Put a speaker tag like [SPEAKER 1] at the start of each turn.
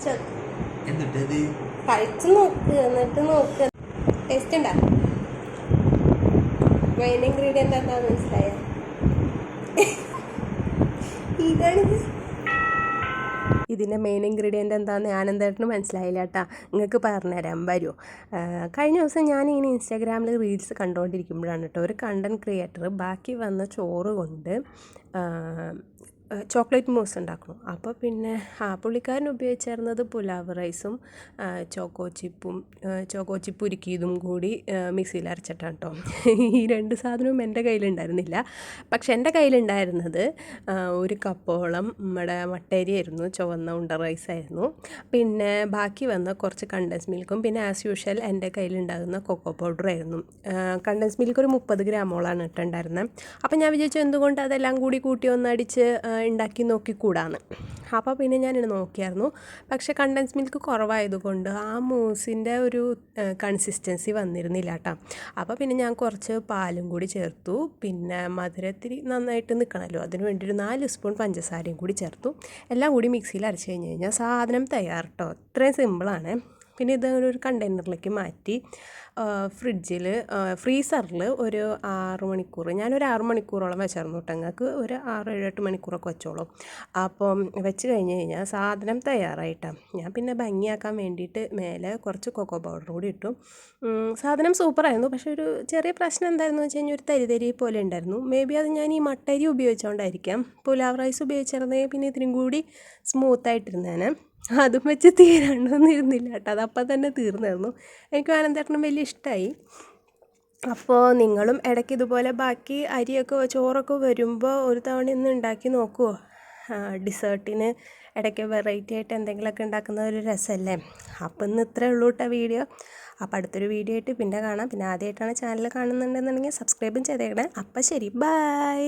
[SPEAKER 1] കഴിച്ചത് കഴിച്ചു നോക്ക്, എന്നിട്ട് നോക്ക് ടേസ്റ്റ് ഉണ്ടാ. മെയിൻ ഇൻഗ്രീഡിയൻ്റ് എന്താണെന്ന് മനസ്സിലായ? ഇതാണിത്. ഇതിൻ്റെ മെയിൻ ഇൻഗ്രീഡിയൻ്റ് എന്താണെന്ന് ഞാനെന്തായിട്ടും മനസ്സിലായില്ല കേട്ടോ. നിങ്ങൾക്ക് പറഞ്ഞുതരാൻ വരുമോ? കഴിഞ്ഞ ദിവസം ഞാനിങ്ങനെ ഇൻസ്റ്റാഗ്രാമിൽ റീൽസ് കണ്ടുകൊണ്ടിരിക്കുമ്പോഴാണ് കേട്ടോ ഒരു കണ്ടൻറ് ക്രിയേറ്റർ ബാക്കി വന്ന ചോറ് കൊണ്ട് ചോക്ലേറ്റ് മൂസ് ഉണ്ടാക്കണം. അപ്പോൾ പിന്നെ പുള്ളിക്കാരൻ ഉപയോഗിച്ചിരുന്നത് പുലാവ് റൈസും ചോക്കോ ചിപ്പ് ഉരുക്കിയതും കൂടി മിക്സിയിൽ അരച്ചിട്ടാണ് കേട്ടോ. ഈ രണ്ട് സാധനവും എൻ്റെ കയ്യിലുണ്ടായിരുന്നില്ല. പക്ഷെ എൻ്റെ കയ്യിലുണ്ടായിരുന്നത് ഒരു കപ്പോളം നമ്മുടെ മട്ടേരിയായിരുന്നു, ചുവന്ന ഉണ്ട റൈസായിരുന്നു. പിന്നെ ബാക്കി വന്ന കുറച്ച് കണ്ടൻസ് മിൽക്കും പിന്നെ ആസ് യൂഷ്വൽ എൻ്റെ കയ്യിലുണ്ടാകുന്ന കൊക്കോ പൗഡറായിരുന്നു. കണ്ടൻസ് മിൽക്ക് ഒരു 30 ഗ്രാമോളാണ് ഇട്ടുണ്ടായിരുന്നത്. അപ്പോൾ ഞാൻ വിചാരിച്ചു എന്തുകൊണ്ട് അതെല്ലാം കൂടി കൂട്ടി ഒന്നടിച്ച് ഉണ്ടാക്കി നോക്കിക്കൂടാന്ന്. അപ്പോൾ പിന്നെ ഞാനിത് നോക്കിയായിരുന്നു. പക്ഷേ കണ്ടൻസ് മിൽക്ക് കുറവായതുകൊണ്ട് ആ മൂസിൻ്റെ ഒരു കൺസിസ്റ്റൻസി വന്നിരുന്നില്ല കേട്ടോ. അപ്പോൾ പിന്നെ ഞാൻ കുറച്ച് പാലും കൂടി ചേർത്തു. പിന്നെ മധുരത്തിരി നന്നായിട്ട് നിൽക്കണമല്ലോ, അതിന് വേണ്ടി ഒരു 4 സ്പൂൺ പഞ്ചസാരയും കൂടി ചേർത്തു. എല്ലാം കൂടി മിക്സിയിൽ അരച്ച് കഴിഞ്ഞാൽ സാധനം തയ്യാർ കേട്ടോ. ഇത്രയും സിമ്പിളാണ്. പിന്നെ ഇത് ഒരു കണ്ടെയ്നറിലേക്ക് മാറ്റി ഫ്രീസറിൽ ഒരു 6 മണിക്കൂർ, ഞാനൊരു 6 മണിക്കൂറോളം വെച്ചായിരുന്നു കേട്ടോ. നിങ്ങൾക്ക് ഒരു 6-7-8 മണിക്കൂറൊക്കെ വെച്ചോളൂ. അപ്പം വെച്ച് കഴിഞ്ഞ് കഴിഞ്ഞാൽ സാധനം തയ്യാറായിട്ടാണ്. ഞാൻ പിന്നെ ഭംഗിയാക്കാൻ വേണ്ടിയിട്ട് മേലെ കുറച്ച് കൊക്കോ പൗഡർ കൂടി ഇട്ടു. സാധനം സൂപ്പറായിരുന്നു. പക്ഷേ ഒരു ചെറിയ പ്രശ്നം എന്തായിരുന്നു വെച്ച് കഴിഞ്ഞാൽ ഒരു തരി പോലെ ഉണ്ടായിരുന്നു. മേ ബി അത് ഞാൻ ഈ മട്ടരി ഉപയോഗിച്ചുകൊണ്ടായിരിക്കാം. പുലാവ് റൈസ് ഉപയോഗിച്ചിരുന്നെങ്കിൽ പിന്നെ ഇതിനും കൂടി സ്മൂത്തായിട്ടിരുന്നേനെ. അതും വെച്ച് തീരാണ്ടൊന്നും ഇരുന്നില്ല കേട്ടോ. അതപ്പം തന്നെ തീർന്നായിരുന്നു. എനിക്ക് ആനന്ദേട്ടനും വലിയ ഇഷ്ടമായി. അപ്പോൾ നിങ്ങളും ഇടയ്ക്ക് ഇതുപോലെ ബാക്കി അരിയൊക്കെ ചോറൊക്കെ വരുമ്പോൾ ഒരു തവണ ഇന്ന് ഉണ്ടാക്കി നോക്കുമോ? ഡിസേർട്ടിന് ഇടയ്ക്ക് വെറൈറ്റി ആയിട്ട് എന്തെങ്കിലുമൊക്കെ ഉണ്ടാക്കുന്ന ഒരു രസമല്ലേ. അപ്പോൾ ഇന്ന് ഇത്രയേ ഉള്ളൂ കേട്ടോ വീഡിയോ. അപ്പോൾ അടുത്തൊരു വീഡിയോ ആയിട്ട് പിന്നെ കാണാം. പിന്നെ ആദ്യമായിട്ടാണ് ചാനൽ കാണുന്നുണ്ടെന്നുണ്ടെങ്കിൽ സബ്സ്ക്രൈബും ചെയ്തേക്കണേ. അപ്പോൾ ശരി, ബൈ.